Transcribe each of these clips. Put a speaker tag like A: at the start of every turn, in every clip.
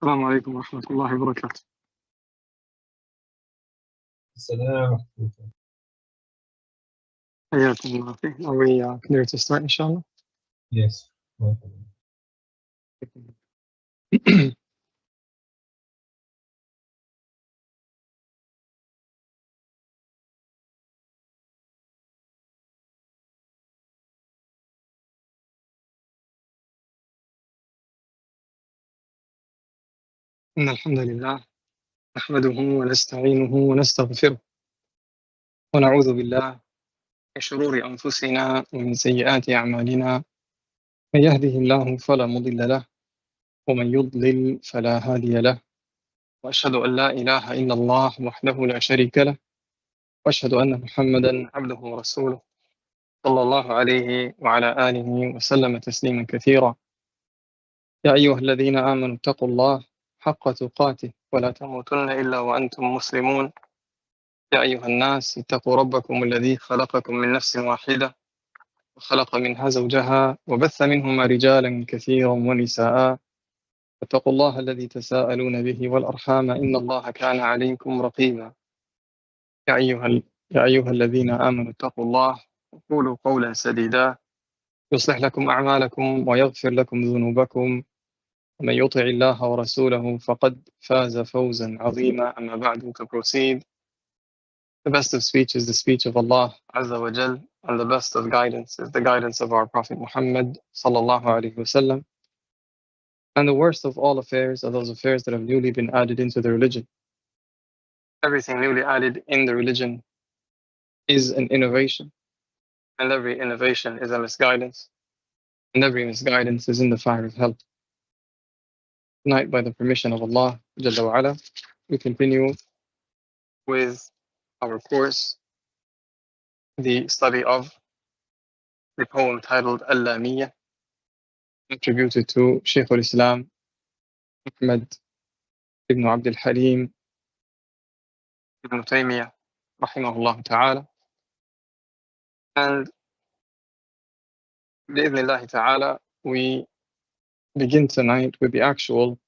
A: السلام عليكم ورحمة الله وبركاته.
B: السلام ورحمة الله.
A: حياكم الله. Are we clear to start, inshallah?
B: Yes.
A: إن الحمد لله نحمده ونستعينه ونستغفره ونعوذ بالله من شرور أنفسنا ومن سيئات أعمالنا. من يهده الله فلا مضل له ومن يضلل فلا هادي له، وأشهد أن لا إله إلا الله وحده لا شريك له، وأشهد أن محمدا عبده ورسوله صلى الله عليه وعلى آله وسلم تسليما كثيرا. يا أيها الذين آمنوا اتقوا الله حق تقاته ولا تموتن إلا وأنتم مسلمون. يا أيها الناس اتقوا ربكم الذي خلقكم من نفس واحدة وخلق منها زوجها وبث منهما رجالا كثيرا ونساء، واتقوا الله الذي تساءلون به والأرحام إن الله كان عليكم رقيبا. يا أيها الذين آمنوا اتقوا الله وقولوا قولا سديدا يصلح لكم أعمالكم ويغفر لكم ذنوبكم، ومن يطع الله ورسوله فقد فاز فوزا عظيما. أما بعد, to proceed, the best of speech is the speech of Allah Azza wa Jal, and the best of guidance is the guidance of our Prophet Muhammad sallallahu alaihi wasallam. And the worst of all affairs are those affairs that have newly been added into the religion. Everything newly added in the religion is an innovation, and every innovation is a misguidance, and every misguidance is in the fire of hell. Tonight, by the permission of Allah Jalla wa Ala, we continue with our course, the study of the poem titled al-Lāmīyah, attributed to Shaykh al-Islam Ahmad Ibn Halim Ibn Taymīyyah, rahimahullah ta'ala. And bi'idhnillahi ta'ala, we begin tonight with the actual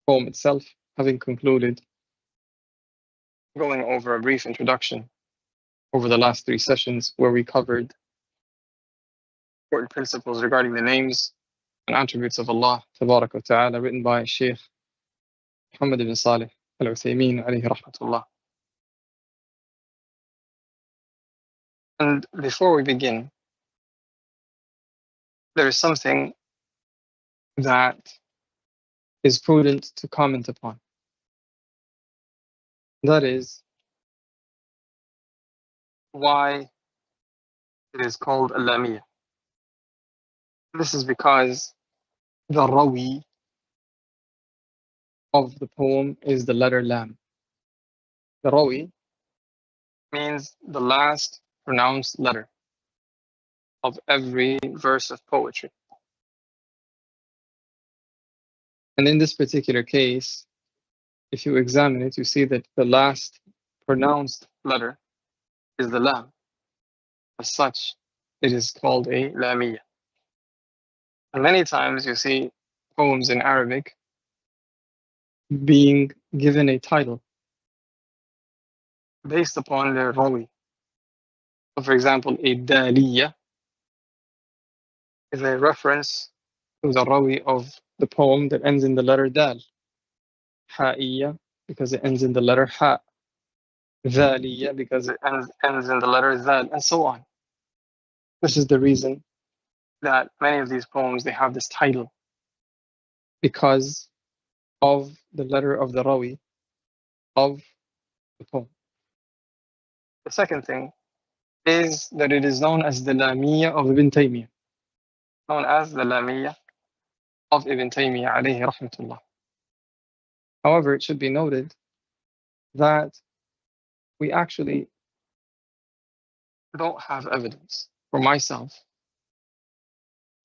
A: poem itself, having concluded going over a brief introduction over the last 3 sessions, where we covered important principles regarding the names and attributes of Allah tabarak wa ta'ala, written by Shaikh Muhammad bin Sālih al-Uthaymīn alayhi rahmatullah. And before we begin, there is something that is prudent to comment upon. That is why it is called al-Lāmīyah. This is because the rawi of the poem is the letter lam. The rawi means the last pronounced letter of every verse of poetry. And in this particular case, if you examine it, you see that the last pronounced letter is the lam. As such, it is called a Lāmīyah. And many times you see poems in Arabic being given a title based upon their rawi. So for example, a Dāliyah is a reference to the rawi of the poem that ends in the letter Dal. Ha'iyya, because it ends in the letter Ha. Dhaliyya, because it ends in the letter Zal, and so on. This is the reason that many of these poems, they have this title, because of the letter of the rawi of the poem. The second thing is that it is known as the Lāmīyah of Ibn Taymīyyah, known as the Lāmīyah of Ibn Taymīyyah alayhi rahmatullah. However, it should be noted that we actually don't have evidence. For myself,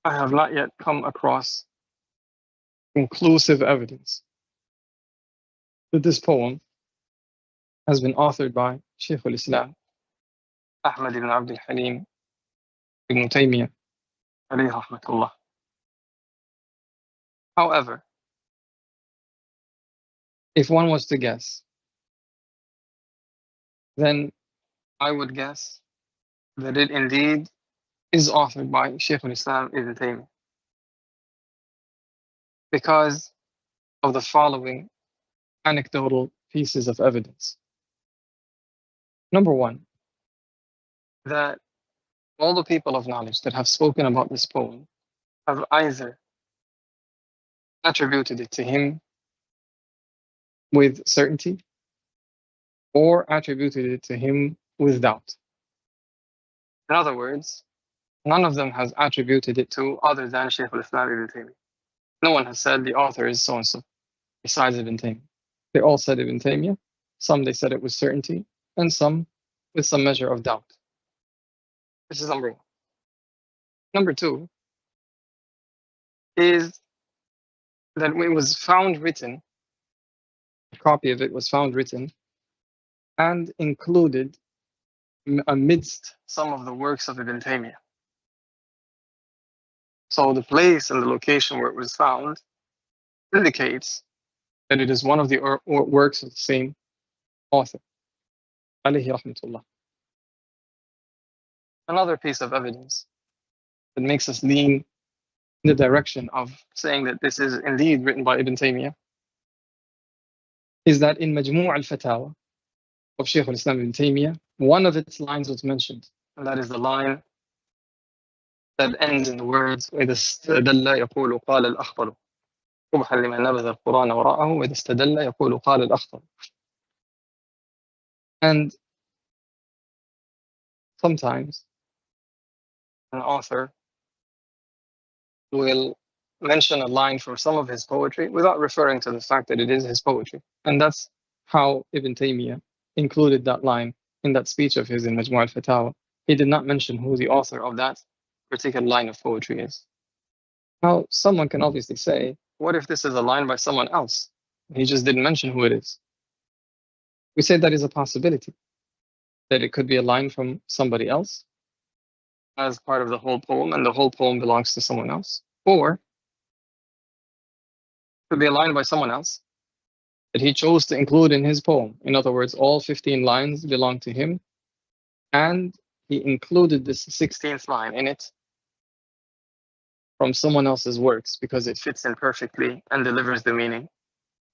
A: I have not yet come across conclusive evidence that this poem has been authored by Shaykh al-Islam Ahmad Ibn Halim Ibn Taymīyyah alayhi rahmatullah. However, If one was to guess, then I would guess that it indeed is authored by Shaykh al-Islam Ibn Taymīyyah, because of the following anecdotal pieces of evidence. Number one, that all the people of knowledge that have spoken about this poem have either attributed it to him with certainty or attributed it to him with doubt. In other words, none of them has attributed it to other than Shaykh al-Islam Ibn Taymīyyah. No one has said the author is so-and-so, besides Ibn Taymīyyah. They all said Ibn Taymīyyah. Some they said it with certainty, and some with some measure of doubt. This is number one. Number two is that it was found written, a copy of it was found written and included amidst some of the works of Ibn Taymīyyah. So the place and the location where it was found indicates that it is one of the works of the same author, alayhi rahmatullah. Another piece of evidence that makes us lean in the direction of saying that this is indeed written by Ibn Taymīyyah is that in Majmu' al-Fatawa of Shaykh al-Islam Ibn Taymīyyah, one of its lines was mentioned, and that is the line that ends in the words وَإِذَا اسْتَدَلَّ يَقُولُ قَالَ الْأَخْطَلُ قُبْحًا لِمَنْ نَبَذَ الْقُرْآنَ وَرَاءَهُ وَإِذَا اسْتَدَلَّ يَقُولُ قَالَ الْأَخْطَلُ. And sometimes an author will mention a line from some of his poetry without referring to the fact that it is his poetry. And that's how Ibn Taymīyyah included that line in that speech of his in Majmu' al-Fatawa. He did not mention who the author of that particular line of poetry is. Now, someone can obviously say, what if this is a line by someone else? He just didn't mention who it is. We say that is a possibility, that it could be a line from somebody else as part of the whole poem, and the whole poem belongs to someone else. Or it could be a line by someone else that he chose to include in his poem. In other words, all 15 lines belong to him, and he included this 16th line in it from someone else's works because it fits in perfectly and delivers the meaning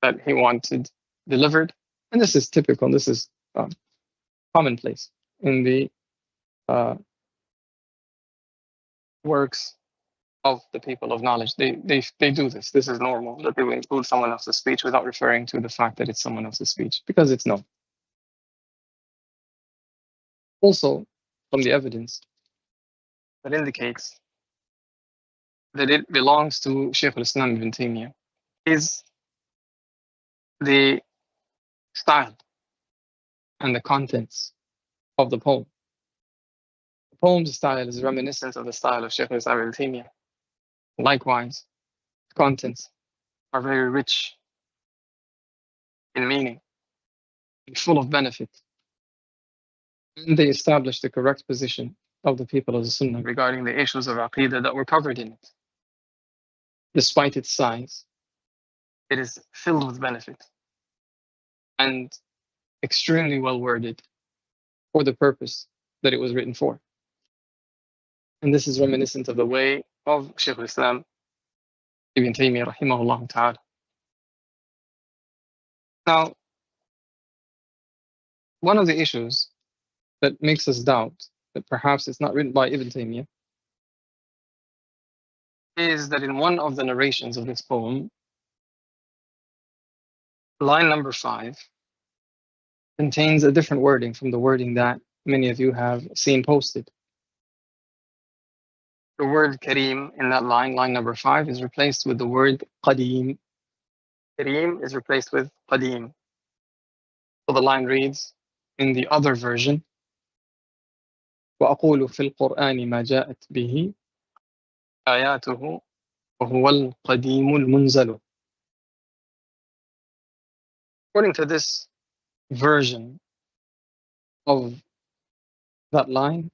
A: that he wanted delivered. And this is typical, this is commonplace in the works of the people of knowledge. They do this. This is normal, that they will include someone else's speech without referring to the fact that it's someone else's speech, because it's known. Also, from the evidence that indicates that it belongs to Shaykh al-Islam Ibn Taymīyyah is the style and the contents of the poem. The poem's style is reminiscent of the style of Shaykh al-Islam Ibn Taymīyyah. Likewise, the contents are very rich in meaning and full of benefit. And they establish the correct position of the people of the Sunnah regarding the issues of Aqeedah that were covered in it. Despite its size, it is filled with benefit and extremely well worded for the purpose that it was written for. And this is reminiscent of the way of Shaykh al-Islam Ibn Taymīyyah rahimahullah ta'ala. Now, one of the issues that makes us doubt that perhaps it's not written by Ibn Taymīyyah is that in one of the narrations of this poem, line number 5 contains a different wording from the wording that many of you have seen posted. The word Kareem in that line, line number 5, is replaced with the word Qadeem. Kareem is replaced with Qadeem. So the line reads in the other version, وَأَقُولُ فِي الْقُرْآنِ مَا جَاءَتْ بِهِ آيَاتُهُ وَهُوَ الْقَدِيمُ الْمُنْزَلُ. According to this version of that line,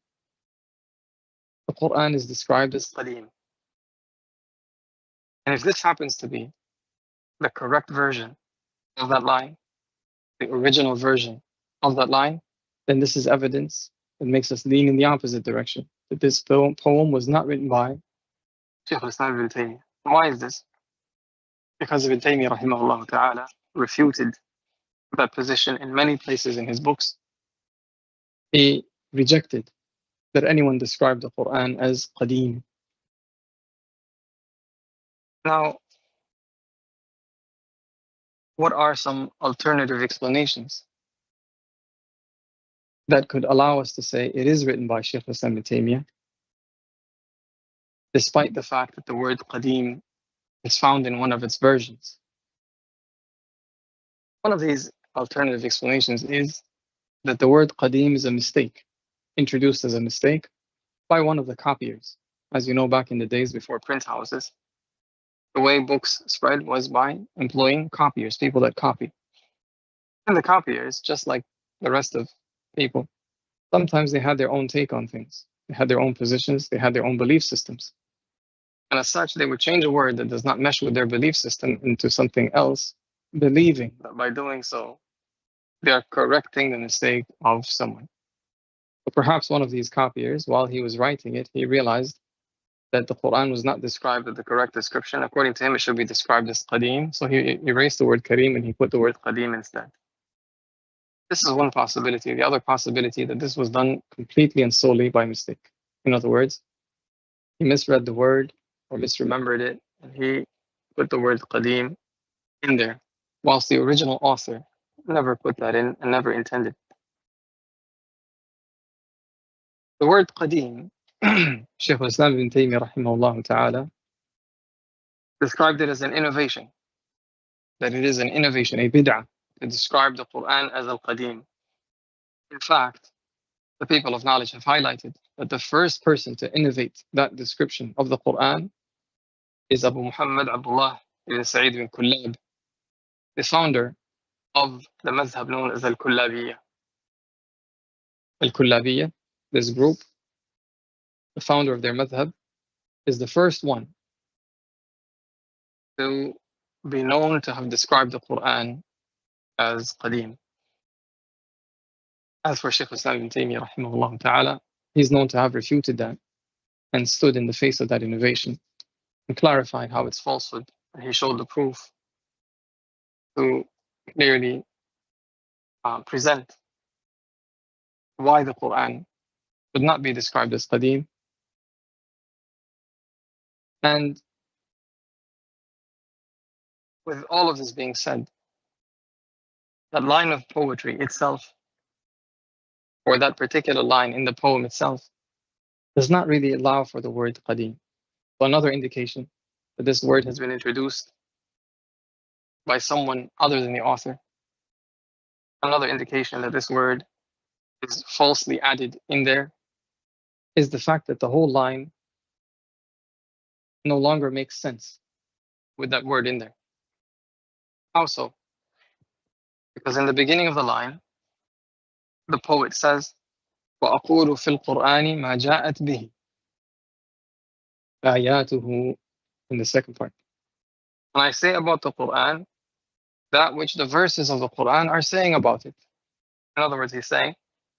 A: the Quran is described as Qadeem. And if this happens to be the correct version of that line, the original version of that line, then this is evidence that makes us lean in the opposite direction, that this poem was not written by Shaykh al-Islam ibn Taymiyyah. Why is this? Because Ibn Taymiyyah rahimahullah ta'ala refuted that position in many places in his books. He rejected that anyone described the Quran as qadim. Now, what are some alternative explanations that could allow us to say it is written by Shaykh al-Islam ibn Taymiyyah, despite the fact that the word qadim is found in one of its versions? One of these alternative explanations is that the word qadim is a mistake, introduced as a mistake by one of the copiers. As you know, back in the days before print houses, the way books spread was by employing copiers, people that copy. And the copiers, just like the rest of people, sometimes they had their own take on things. They had their own positions, they had their own belief systems. And as such, they would change a word that does not mesh with their belief system into something else, believing that by doing so, they are correcting the mistake of someone. But perhaps one of these copiers, while he was writing it, he realized that the Quran was not described with the correct description. According to him, it should be described as qadim. So he erased the word kareem and he put the word qadim instead. This is one possibility. The other possibility, that this was done completely and solely by mistake. In other words, he misread the word or misremembered it, and he put the word qadim in there, whilst the original author never put that in and never intended. The word qadim, Shaykh al-Islam ibn Taymiyyah rahimahullah ta'ala described it as an innovation, that it is an innovation, a bid'ah, to describe the Quran as al-Qadim. In fact, the people of knowledge have highlighted that the first person to innovate that description of the Quran is Abu Muhammad Abdullah ibn Sa'id ibn Kullab, the founder of the madhab known as al-Kullābīyah. Al-Kullābīyah, this group, the founder of their madhab, is the first one to be known to have described the Quran as qadim. As for Shaykh al-Islam ibn Taymiyyah rahimahullah ta'ala, he's known to have refuted that and stood in the face of that innovation and clarified how it's falsehood. And he showed the proof to clearly present why the Quran would not be described as qadim. And with all of this being said, that line of poetry itself, or that particular line in the poem itself, does not really allow for the word qadim. So another indication that this word has been introduced by someone other than the author. Another indication that this word is falsely added in there is the fact that the whole line no longer makes sense with that word in there. How so? Because in the beginning of the line, the poet says, وَأَقُولُ فِي الْقُرْآنِ مَا جَاءَتْ بِهِ آيَاتُهُ, in the second part. And I say about the Quran that which the verses of the Quran are saying about it. In other words, he's saying,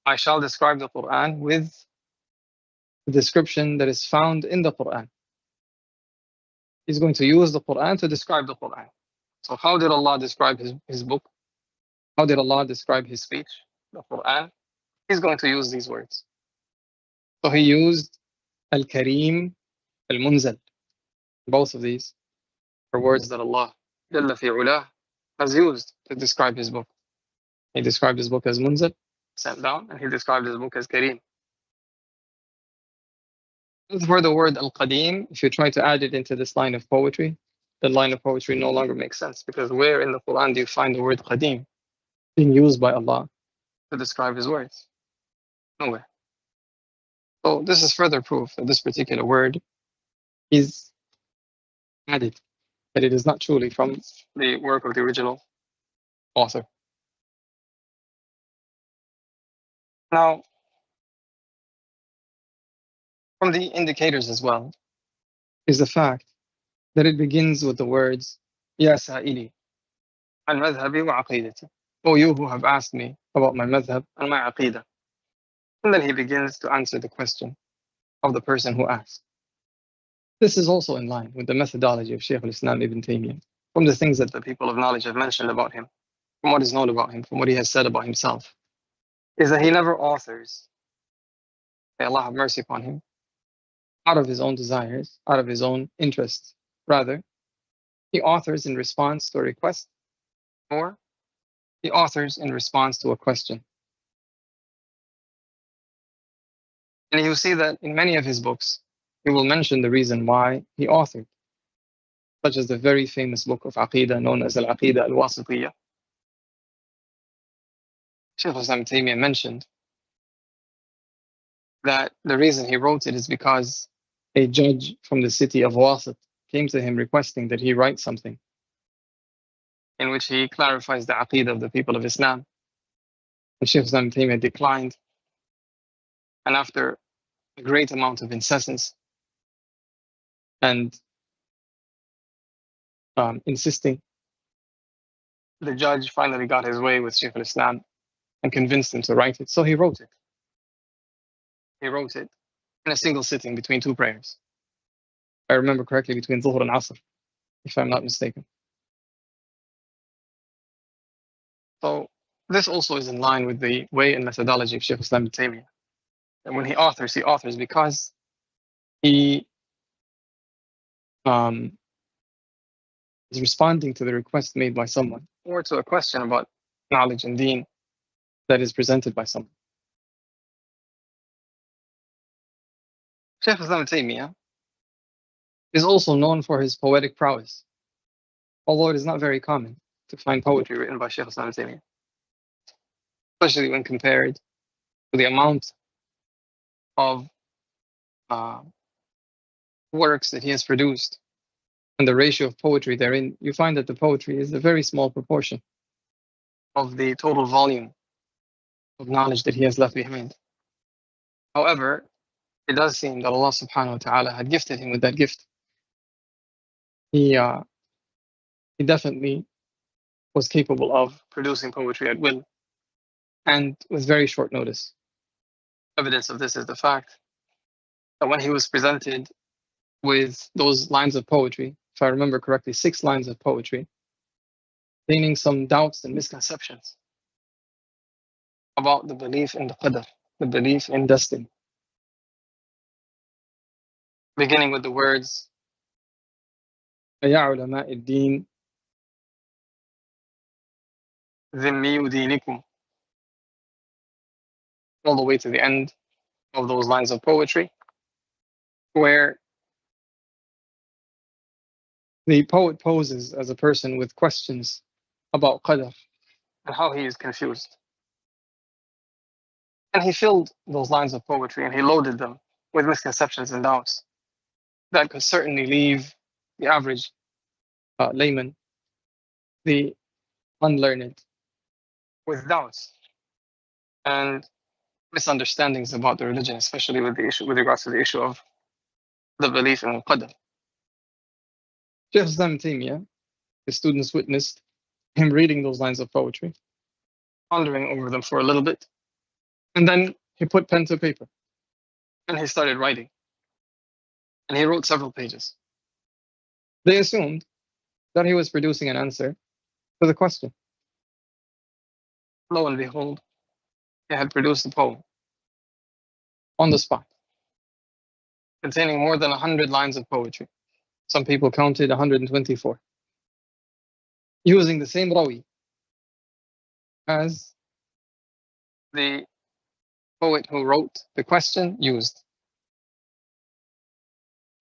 A: I shall describe the Quran with the description that is found in the Quran. He's going to use the Quran to describe the Quran. So how did Allah describe his book? How did Allah describe his speech, the Quran? He's going to use these words. So he used al-Kareem, al-Munzal. Both of these are words that Allah Jalla fi Ulah has used to describe his book. He described his book as Munzal, sent down, and he described his book as Kareem. For the word al-Qadim, if you try to add it into this line of poetry, the line of poetry no longer makes sense, because where in the Quran do you find the word Qadim being used by Allah to describe his words? Nowhere. So this is further proof that this particular word is added, that it is not truly from the work of the original author. Now, from the indicators as well is the fact that it begins with the words Ya Sa'ili, عن مذهبي وعقيدتي. O you who have asked me about my madhab and my aqidah. And then he begins to answer the question of the person who asked. This is also in line with the methodology of Shaykh al-Islam Ibn Taymīyyah. From the things that the people of knowledge have mentioned about him, from what is known about him, from what he has said about himself, is that he never authors, may Allah have mercy upon him, out of his own desires, out of his own interests. Rather, he authors in response to a request, or he authors in response to a question. And you see that in many of his books, he will mention the reason why he authored, such as the very famous book of Aqidah known as al-Aqidah al-Wasitiyah. Shaykh al-Islam Taymiyyah mentioned that the reason he wrote it is because a judge from the city of Wasit came to him requesting that he write something in which he clarifies the Aqidah of the people of Islam. And Shaykh al-Islam Taymiyyah declined, and after a great amount of insistence and insisting, the judge finally got his way with Shaykh al-Islam and convinced him to write it. So he wrote it. He wrote it in a single sitting between two prayers. I remember correctly, between Dhuhr and Asr, if I'm not mistaken. So this also is in line with the way and methodology of Shaykh al-Islam Ibn Taymīyyah. And when he authors because he is responding to the request made by someone, or to a question about knowledge and deen that is presented by someone. Shaykh al-Islam Ibn Taymīyyah is also known for his poetic prowess, although it is not very common to find poetry written by Shaykh al-Islam Ibn Taymīyyah, especially when compared to the amount of works that he has produced and the ratio of poetry therein. You find that the poetry is a very small proportion of the total volume of knowledge that he has left behind. However, it does seem that Allah subhanahu wa ta'ala had gifted him with that gift. He definitely was capable of producing poetry at will and with very short notice. Evidence of this is the fact that when he was presented with those lines of poetry, if I remember correctly, 6 lines of poetry, containing some doubts and misconceptions about the belief in the qadr, the belief in destiny, beginning with the words, يَا عُلَمَاءِ الدِّينِ ذِمِّيُّ دِينِكُمْ, all the way to the end of those lines of poetry, where the poet poses as a person with questions about qadr and how he is confused. And he filled those lines of poetry and he loaded them with misconceptions and doubts that could certainly leave the average layman, the unlearned, with doubts and misunderstandings about the religion, especially with regards to the issue of the belief in qadr. Shaykh al-Islam Taymiyyah, his students witnessed him reading those lines of poetry, pondering over them for a little bit, and then he put pen to paper and he started writing. And he wrote several pages. They assumed that he was producing an answer to the question. Lo and behold, he had produced a poem on the spot, containing more than 100 lines of poetry. Some people counted 124, using the same rawi as the poet who wrote the question used.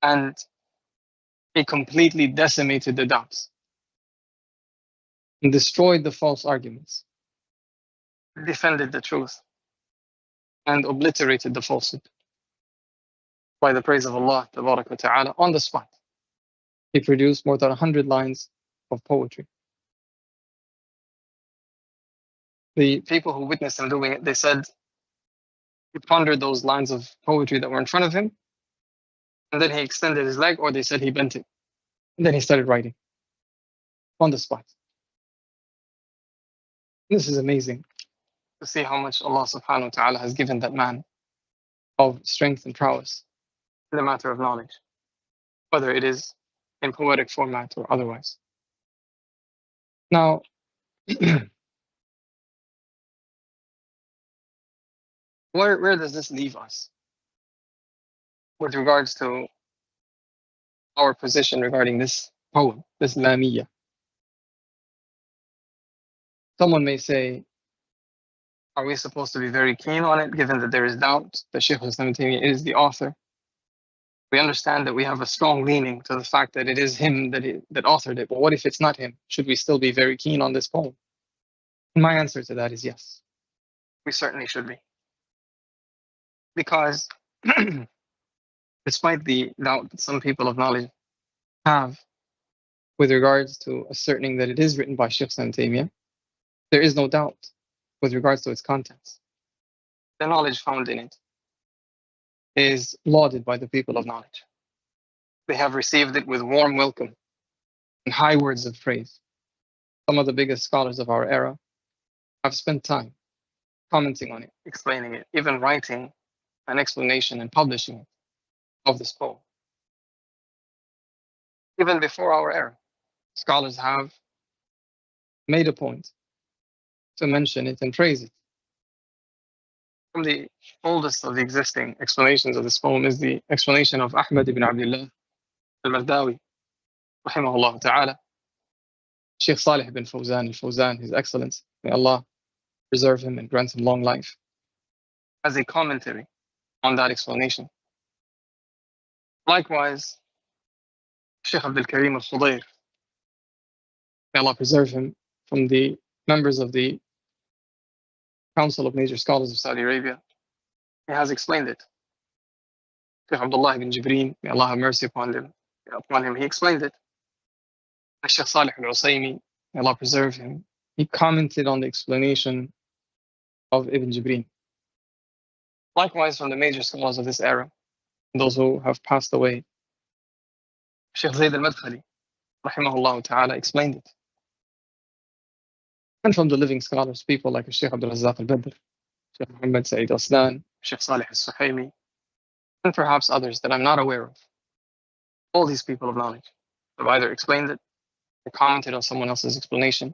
A: And he completely decimated the doubts and destroyed the false arguments, defended the truth, and obliterated the falsehood by the praise of Allah Tabarak wa Ta'ala on the spot. He produced more than 100 lines of poetry. The people who witnessed him doing it, they said he pondered those lines of poetry that were in front of him, and then he extended his leg, or they said he bent it, and then he started writing on the spot. This is amazing to see how much Allah subhanahu wa ta'ala has given that man of strength and prowess in the matter of knowledge, whether it is in poetic format or otherwise. Now, where does this leave us with regards to our position regarding this poem, this Lāmīyah? Someone may say, are we supposed to be very keen on it, given that there is doubt that Shaykh al-Islam is the author? We understand that we have a strong leaning to the fact that it is him that authored it, but what if it's not him? Should we still be very keen on this poem? And my answer to that is yes. We certainly should be. Because despite the doubt that some people of knowledge have with regards to asserting that it is written by Shaykh Ibn Taymīyyah, there is no doubt with regards to its contents. The knowledge found in it is lauded by the people of knowledge. They have received it with warm welcome and high words of praise. Some of the biggest scholars of our era have spent time commenting on it, explaining it, even writing an explanation and publishing it of this poem. Even before our era, scholars have made a point to mention it and praise it. From the oldest of the existing explanations of this poem is the explanation of Ahmad Ibn al-Mardawi, rahimahullah ta'ala. Shaykh Sālih bin al-Fawzān, His Excellence, may Allah preserve him and grant him long life, as a commentary on that explanation. Likewise, Shaykh Abdul Karim al-Khudayr, may Allah preserve him, from the members of the Council of Major Scholars of Saudi Arabia, he has explained it. Shaykh Abdullah ibn Jibreen, may Allah have mercy upon him, he explained it. Shaykh Sālih al-Uthaymīn, may Allah preserve him, he commented on the explanation of Ibn Jibreen. Likewise, from the major scholars of this era, those who have passed away, Shaykh Zayd al-Madkhali, rahimahullah ta'ala, explained it. And from the living scholars, people like Shaykh Abdul Razzaq al-Badr, Shaykh Muhammad Sa'id Aslan, Shaykh Sālih al-Suhaimi, and perhaps others that I'm not aware of. All these people of knowledge have either explained it or commented on someone else's explanation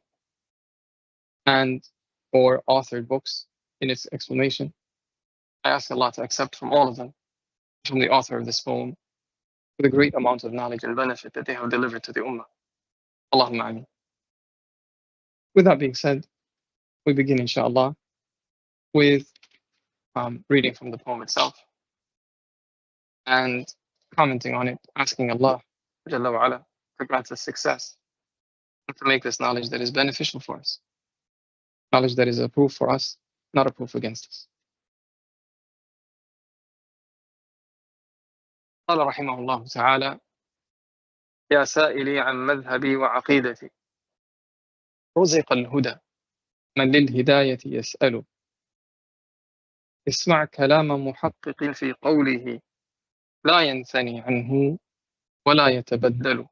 A: and or authored books in its explanation. I ask Allah to accept from all of them, from the author of this poem, the great amount of knowledge and benefit that they have delivered to the Ummah. Allahumma ameen. With that being said, we begin, in-shā'Allah, with reading from the poem itself and commenting on it, asking Allah Jalla wa Ala to grant us success and to make this knowledge that is beneficial for us, knowledge that is a proof for us, not a proof against us. قال رحمه الله تعالى: يا سائلي عن مذهبي وعقيدتي، رزق الهدى من للهداية يسأل، اسمع كلام محقق في قوله لا ينثني عنه ولا يتبدل.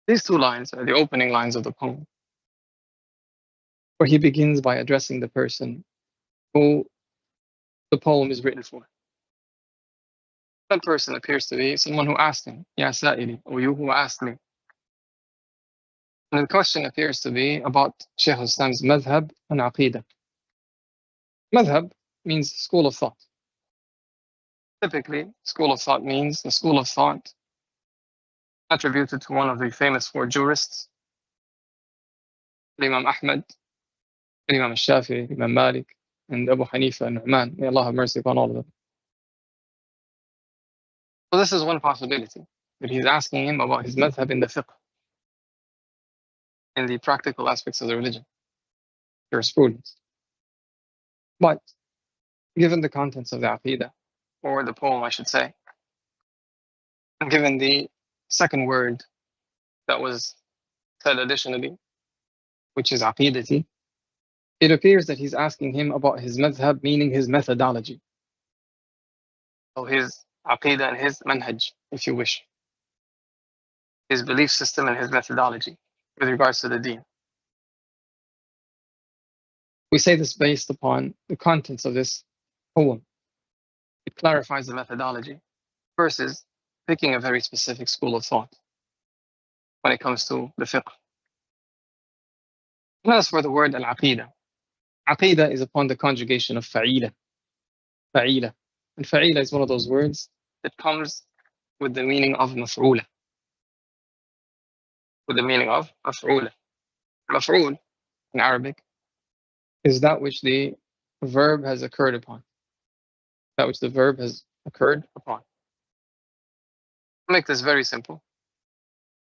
A: These two lines are the opening lines of the poem, where he begins by addressing the person who the poem is written for. That person appears to be someone who asked him, Ya Sa'ili, or you who asked me. And the question appears to be about Shaykh al-Islam's madhab and aqidah. Madhab means school of thought. Typically, school of thought means the school of thought attributed to one of the famous four jurists, Imam Ahmad, Imam al-Shafi'i, Imam Malik, and Abu Hanifa and Nu'man. May Allah have mercy upon all of them. So this is one possibility, that he's asking him about his madhab in the fiqh, in the practical aspects of the religion, jurisprudence. But given the contents of the aqidah, or the poem I should say, and given the second word that was said additionally, which is aqidati, it appears that he's asking him about his madhab, meaning his methodology. So his aqidah and his manhaj, if you wish. His belief system and his methodology with regards to the deen. We say this based upon the contents of this poem. It clarifies the methodology versus picking a very specific school of thought when it comes to the fiqh. And as for the word al-Aqīdah, Aqīdah is upon the conjugation of fa'ila. Fa'ila. And fa'ila is one of those words that comes with the meaning of maf'ula. With the meaning of maf'ula. Maf'ul in Arabic is that which the verb has occurred upon. That which the verb has occurred upon. To make this very simple,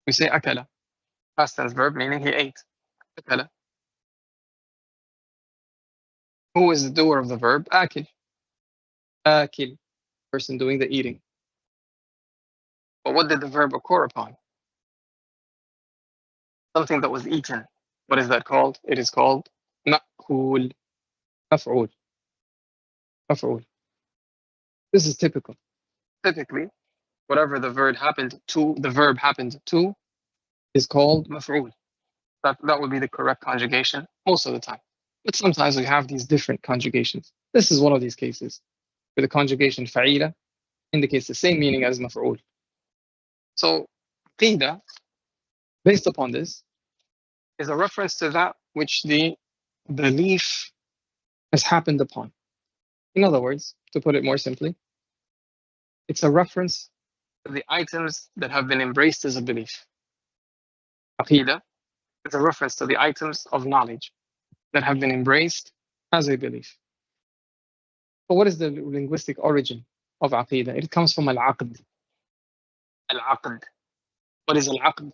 A: we say akala, past tense verb meaning he ate. Akala. Who is the doer of the verb? Akil. Akil, person doing the eating. But what did the verb occur upon? Something that was eaten. What is that called? It is called ma'kul. Maf'ul. Maf'ul. This is typical. Typically, whatever the verb happened to is called maf'ul. That would be the correct conjugation most of the time. But sometimes we have these different conjugations. This is one of these cases where the conjugation fa'ila indicates the same meaning as maf'ul. So, aqīdah, based upon this, is a reference to that which the belief has happened upon. In other words, to put it more simply, it's a reference to the items that have been embraced as a belief. Aqīdah is a reference to the items of knowledge that have been embraced as a belief. But what is the linguistic origin of Aqīdah? It comes from al-aqd. Al-aqd. What is al-aqd?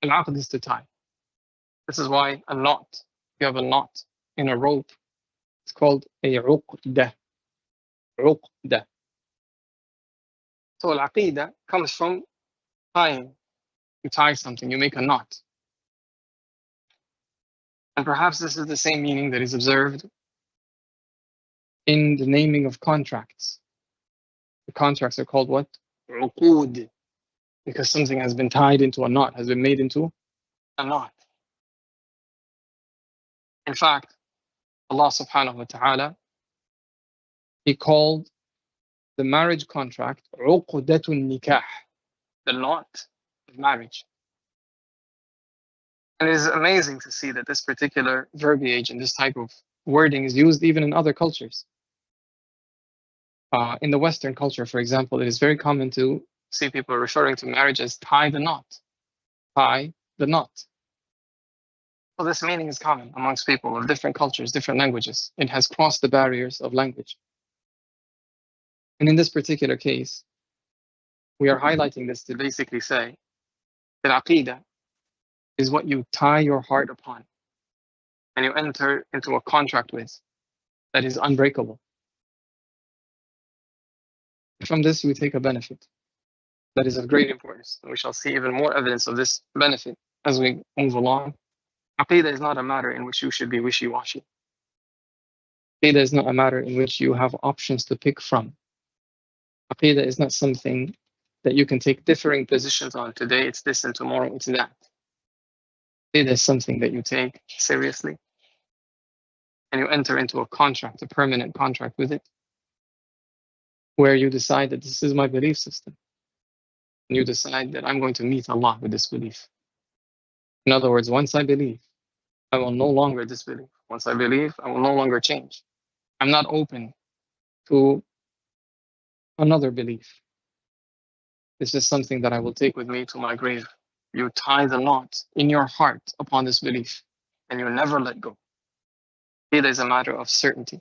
A: Al-aqd is to tie. This is why a knot, you have a knot in a rope, it's called a uqdah. Uqdah. So al-aqīdah comes from tying. You tie something, you make a knot. And perhaps this is the same meaning that is observed in the naming of contracts. The contracts are called what? Uqud. Because something has been tied into a knot, has been made into a knot. In fact, Allah subhanahu wa ta'ala, He called the marriage contract uqdatun nikah, the knot of marriage. And it is amazing to see that this particular verbiage and this type of wording is used even in other cultures. In the Western culture, for example, it is very common to see people referring to marriage as tie the knot. Tie the knot. So this meaning is common amongst people of different cultures, different languages. It has crossed the barriers of language. And in this particular case, we are highlighting this to basically say that aqīdah is what you tie your heart upon and you enter into a contract with that is unbreakable. From this, we take a benefit that is of great importance. And we shall see even more evidence of this benefit as we move along. Aqīdah is not a matter in which you should be wishy-washy. Aqīdah is not a matter in which you have options to pick from. Aqīdah is not something that you can take differing positions on. Today it's this and tomorrow it's that. Aqīdah is something that you take seriously and you enter into a contract, a permanent contract with it, where you decide that this is my belief system. And you decide that I'm going to meet Allah with this belief. In other words, once I believe, I will no longer disbelieve. Once I believe, I will no longer change. I'm not open to another belief. This is something that I will take with me to my grave. You tie the knot in your heart upon this belief, and you never let go. It is a matter of certainty.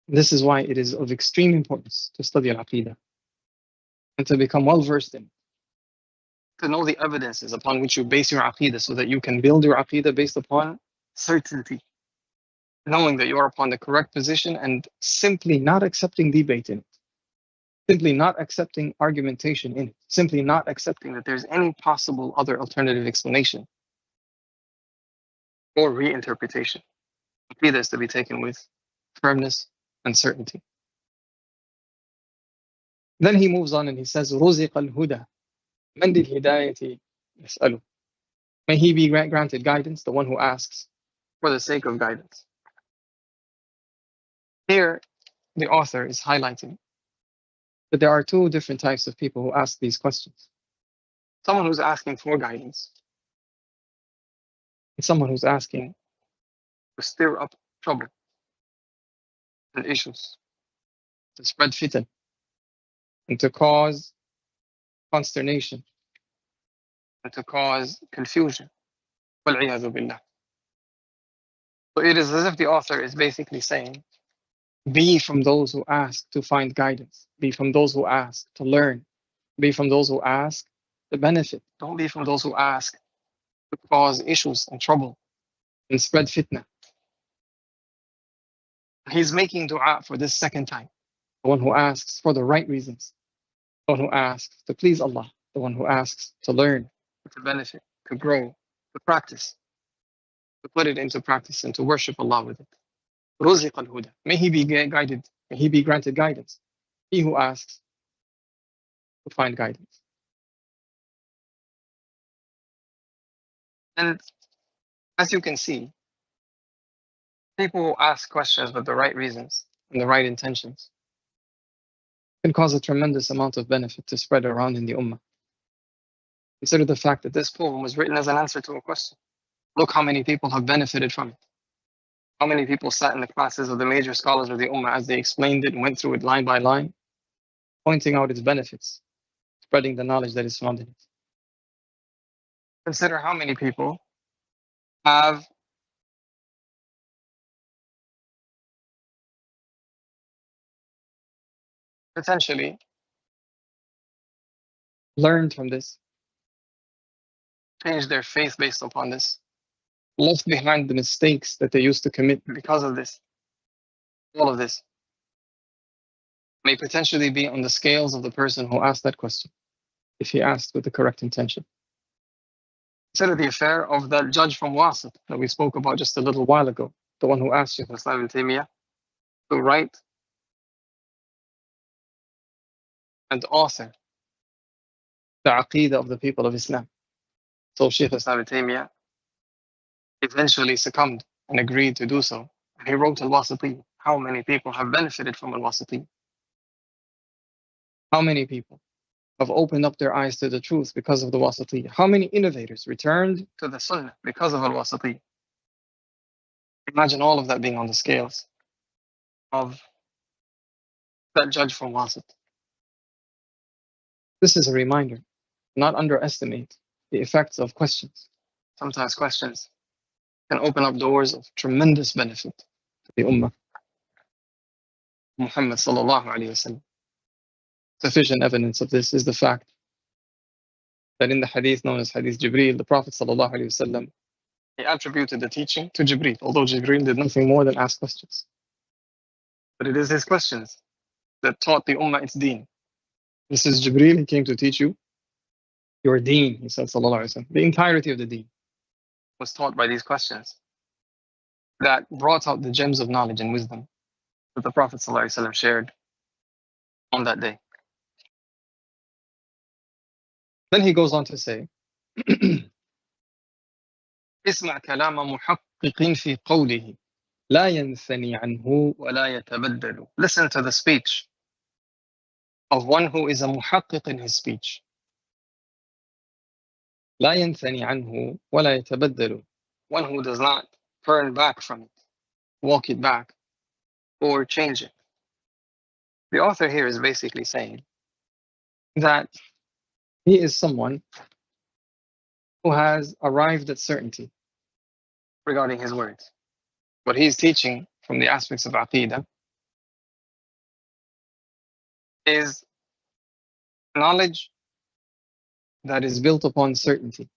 A: This is why it is of extreme importance to study al-Aqīdah and to become well versed in it. To know the evidences upon which you base your Aqīdah so that you can build your Aqīdah based upon certainty. Knowing that you are upon the correct position and simply not accepting debate in it. Simply not accepting argumentation in it. Simply not accepting that there's any possible other alternative explanation or reinterpretation. Aqīdah is to be taken with firmness and certainty. Then he moves on and he says, رُزِقَ الْهُدَى مَنْ لِلْهِدَايَةِ يَسْأَلُ. May he be granted guidance, the one who asks. for the sake of guidance. Here, the author is highlighting that there are two different types of people who ask these questions. Someone who's asking for guidance, and someone who's asking to stir up trouble and issues, to spread fitan, and to cause consternation, and to cause confusion. وَالْعِيَاذُ بِاللَّهِ. So it is as if the author is basically saying, be from those who ask to find guidance. Be from those who ask to learn. Be from those who ask to benefit. Don't be from those who ask to cause issues and trouble and spread fitna. He's making dua for this second time. The one who asks for the right reasons. The one who asks to please Allah. The one who asks to learn, to benefit, to grow, to practice, to put it into practice and to worship Allah with it. رُزِقَ الْهُدَى. May he be guided. May he be granted guidance. He who asks to find guidance. And as you can see, people who ask questions with the right reasons and the right intentions can cause a tremendous amount of benefit to spread around in the ummah. Consider the fact that this poem was written as an answer to a question. Look how many people have benefited from it. How many people sat in the classes of the major scholars of the ummah as they explained it and went through it line by line, pointing out its benefits, spreading the knowledge that is found in it. Consider how many people have potentially learned from this, changed their faith based upon this, left behind the mistakes that they used to commit because of this. All of this may potentially be on the scales of the person who asked that question, if he asked with the correct intention. Consider the affair of that judge from Wasit that we spoke about just a little while ago, the one who asked Shaykh al-Islam ibn Taymīyyah to write and author the Aqīdah of the people of Islam. So Shaykh al-Islam ibn Taymīyyah eventually succumbed and agreed to do so. And he wrote al-Wasitiyyah. How many people have benefited from al-Wasitiyyah? How many people have opened up their eyes to the truth because of the Wasitiyyah? How many innovators returned to the Sunnah because of al-Wasitiyyah? Imagine all of that being on the scales of that judge from Wasit. This is a reminder, not underestimate the effects of questions. Sometimes questions can open up doors of tremendous benefit to the ummah. Muhammad sallallahu alayhi wasallam. Sufficient evidence of this is the fact that in the hadith known as Hadith Jibreel, the Prophet sallallahu alayhi wasallam, he attributed the teaching to Jibreel, although Jibreel did nothing more than ask questions. But it is his questions that taught the ummah its deen. This is Jibreel, he came to teach you your deen, he said sallallahu alayhi wasallam. The entirety of the deen was taught by these questions that brought out the gems of knowledge and wisdom that the Prophet ﷺ shared on that day. Then he goes on to say, اسمع كلام محقق في قوله لا ينثني عنه ولا يتبدل. Listen to the speech of one who is a muhaqqiq in his speech. لا ينثني عنه ولا يتبدل. One who does not turn back from it, walk it back, or change it. The author here is basically saying that he is someone who has arrived at certainty regarding his words. What he is teaching from the aspects of Aqīdah is knowledge that is built upon certainty.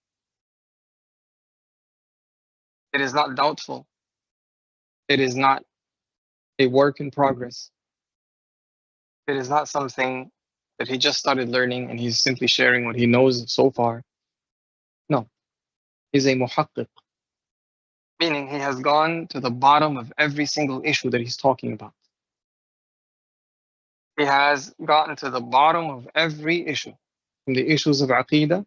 A: It is not doubtful. It is not a work in progress. It is not something that he just started learning and he's simply sharing what he knows so far. No, he's a muhaqqiq, meaning he has gone to the bottom of every single issue that he's talking about. He has gotten to the bottom of every issue, from the issues of Aqīdah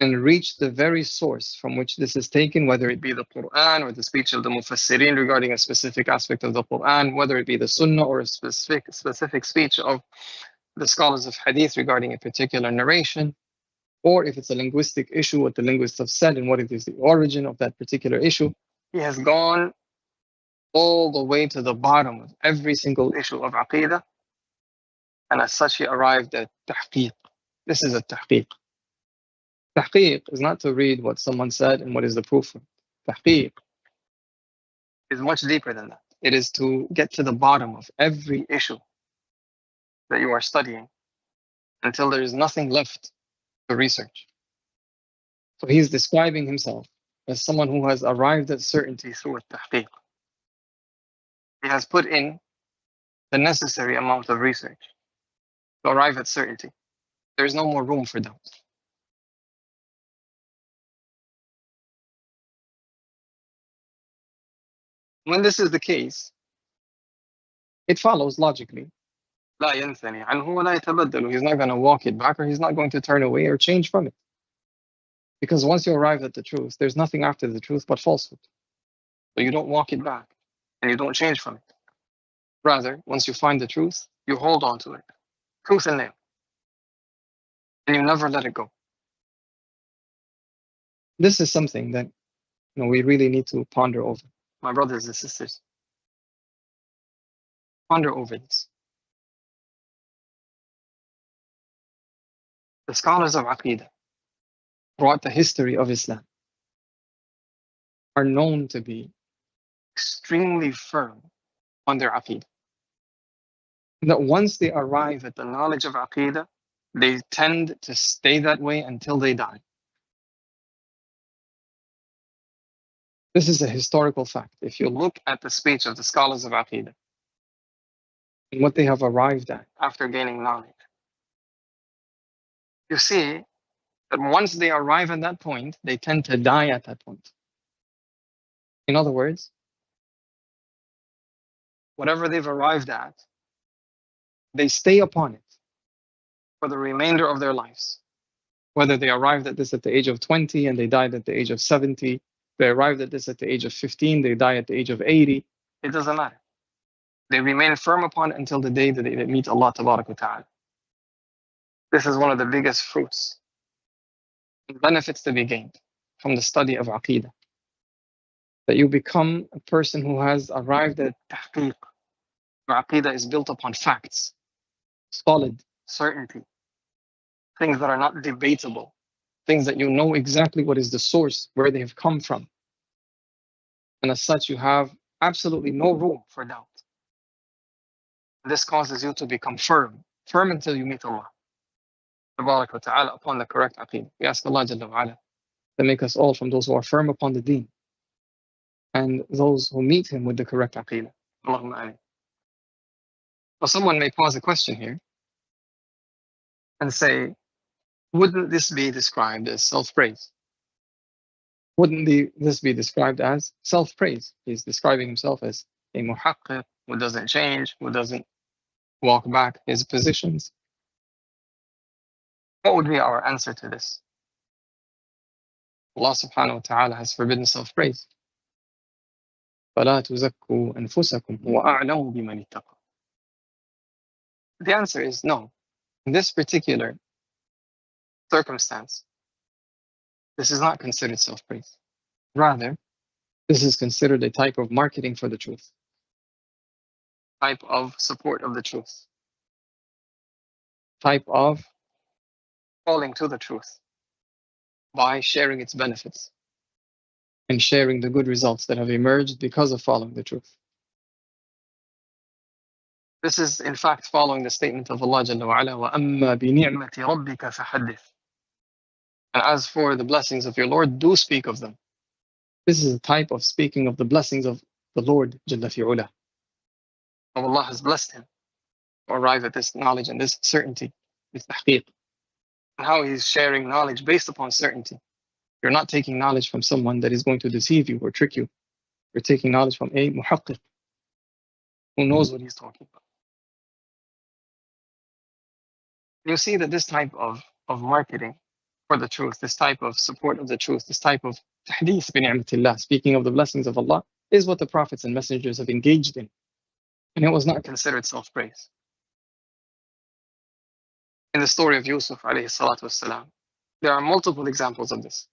A: and reach the very source from which this is taken, whether it be the Quran or the speech of the Mufassirin regarding a specific aspect of the Quran, whether it be the Sunnah or a specific speech of the scholars of Hadith regarding a particular narration, or if it's a linguistic issue, what the linguists have said and what is the origin of that particular issue. He has gone all the way to the bottom of every single issue of Aqidah, and as such he arrived at Tahqiq. This is a Tahqiq. Tahqiq is not to read what someone said and what is the proof of it. Tahqiq is much deeper than that. It is to get to the bottom of every issue that you are studying until there is nothing left to research. So he's describing himself as someone who has arrived at certainty through a tahqiq. He has put in the necessary amount of research to arrive at certainty. There is no more room for doubt. When this is the case, it follows logically. لا ينثني عنه ولا يتبدل. He's not going to walk it back, or he's not going to turn away or change from it. Because once you arrive at the truth, there's nothing after the truth but falsehood. So you don't walk it back and you don't change from it. Rather, once you find the truth, you hold on to it. Truth and nail. And you never let it go. This is something that we really need to ponder over. My brothers and sisters, ponder over this. The scholars of Aqidah throughout the history of Islam are known to be extremely firm on their Aqidah. That once they arrive at the knowledge of Aqidah, they tend to stay that way until they die. This is a historical fact. If you look at the speech of the scholars of Aqidah and what they have arrived at after gaining knowledge, you see that once they arrive at that point, they tend to die at that point. In other words, whatever they've arrived at, they stay upon it for the remainder of their lives. Whether they arrived at this at the age of 20 and they died at the age of 70, they arrived at this at the age of 15, they die at the age of 80, it doesn't matter. They remain firm upon it until the day that they meet Allah Tabarak wa Ta'ala. This is one of the biggest fruits and benefits to be gained from the study of Aqidah. That you become a person who has arrived at tahqiq. Your Aqidah is built upon facts, solid certainty, things that are not debatable, things that you know exactly what is the source, where they have come from. And as such, you have absolutely no room for doubt. This causes you to become firm until you meet Allah Tabarak wa Ta'ala upon the correct Aqidah. We ask Allah Jalla wa Ala to make us all from those who are firm upon the Deen and those who meet Him with the correct Aqidah. Allahumma ameen. Well, someone may pose a question here and say, wouldn't this be described as self-praise? Wouldn't this be described as self-praise? He's describing himself as a muhaqqiq who doesn't change, who doesn't walk back his positions. What would be our answer to this? Allah subhanahu wa ta'ala has forbidden self-praise. فَلَا تُزَكُّوا أَنفُسَكُمْ هُوَ أَعْلَمُ بِمَنِ اتَّقَى. The answer is no. In this particular circumstance, this is not considered self-praise. Rather, this is considered a type of marketing for the truth, type of support of the truth, type of falling to the truth by sharing its benefits and sharing the good results that have emerged because of following the truth. This is in fact following the statement of Allah Jalla wa Ala, وَأَمَّا بِنِعْمَةِ رَبِّكَ فَحَدِّثْ. And as for the blessings of your Lord, do speak of them. This is a type of speaking of the blessings of the Lord Jalla fi Ula. How Allah has blessed him to arrive at this knowledge and this certainty, this tahqiq. And how he's sharing knowledge based upon certainty. You're not taking knowledge from someone that is going to deceive you or trick you. You're taking knowledge from a muhaqqiq who knows what he's talking about. You see that this type of marketing for the truth, this type of support of the truth, this type of tahdīth bi ni'matillah, speaking of the blessings of Allah, is what the prophets and messengers have engaged in. And it was not considered self-praise. In the story of Yusuf alayhi salatu wassalam, there are multiple examples of this.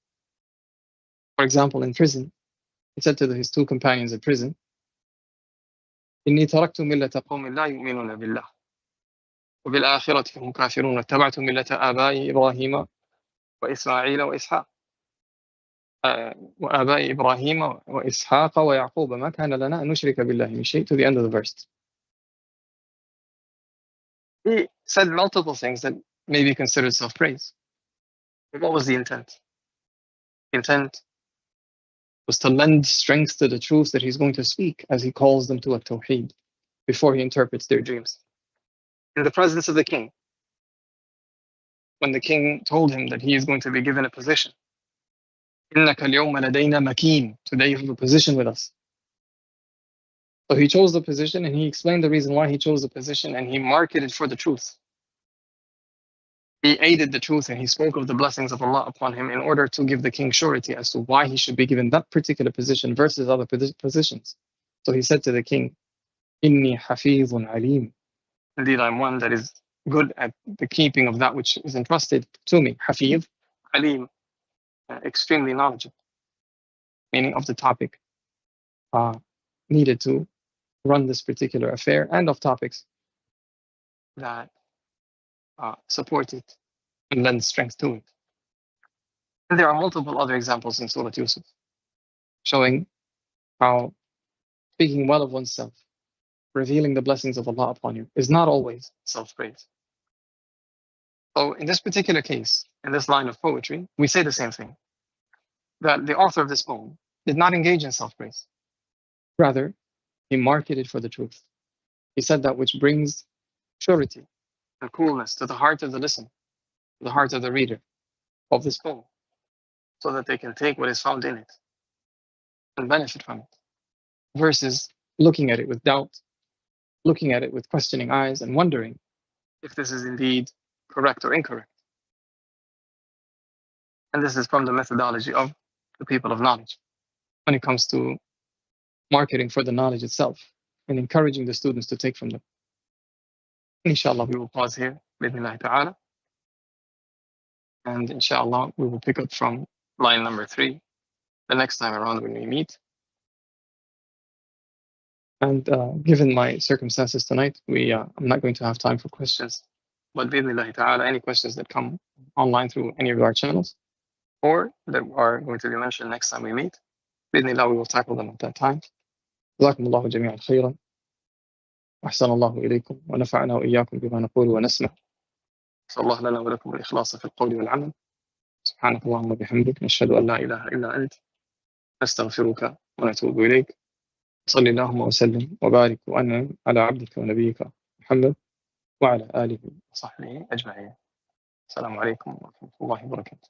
A: For example, in prison, he said to his two companions in prison, إِنِّي تَرَكْتُ مِلَّةَ قَوْمٍ لَا يُؤْمِنُونَ بِاللَّهِ وَبِالْآخِرَةِ هُمْ كَافِرُونَ وَاتَّبَعْتُ مِلَّةَ آبَائِ إِبْرَاهِيمَ وإسماعيل وإسحاق وآباء إبراهيم وإسحاق ويعقوب ما كان لنا أن نشرك بالله من شيء, to the end of the verse. He said multiple things that may be considered self-praise. But what was the intent? The intent was to lend strength to the truths that he's going to speak as he calls them to a tawheed before he interprets their dreams. In the presence of the king, when the king told him that he is going to be given a position, إِنَّكَ الْيَوْمَ لَدَيْنَا مَكِينٌ, today you have a position with us. So he chose the position and he explained the reason why he chose the position, and he marketed for the truth. He aided the truth and he spoke of the blessings of Allah upon him in order to give the king surety as to why he should be given that particular position versus other positions. So he said to the king, إِنِّي حَفِيظٌ عَلِيمٌ, indeed I am one that is good at the keeping of that which is entrusted to me. Hafiz, Alim, extremely knowledgeable, meaning of the topic needed to run this particular affair, and of topics that support it and lend strength to it. And there are multiple other examples in Surah Yusuf showing how speaking well of oneself, revealing the blessings of Allah upon you, is not always self-praise. So in this particular case, in this line of poetry, we say the same thing, that the author of this poem did not engage in self-praise. Rather, he marketed for the truth. He said that which brings surety and coolness to the heart of the listener, the heart of the reader of this poem, so that they can take what is found in it and benefit from it, versus looking at it with doubt, looking at it with questioning eyes and wondering if this is indeed correct or incorrect. And this is from the methodology of the people of knowledge when it comes to marketing for the knowledge itself and encouraging the students to take from them. Inshallah, we will pause here, bi'idhnillahi ta'ala. And inshallah, we will pick up from line number 3 the next time around when we meet. And given my circumstances tonight, I'm not going to have time for questions. But bi'idhnillahi ta'ala, any questions that come online through any of our channels, or that are going to be mentioned next time we meet, bi'idhnillah, we will tackle them at that time. جزاكم الله جميعا خيرا وأحسن الله إليكم ونفعنا وإياكم بما نقول ونسمع. صلى الله لنا ولكم الإخلاص في القول والعمل. سبحانك اللهم وبحمدك نشهد أن لا إله إلا أنت نستغفرك ونتوب إليك. صلى اللهم وسلم وبارك وأنعم على عبدك ونبيك محمد وعلى آله وصحبه أجمعين. السلام عليكم ورحمة الله وبركاته.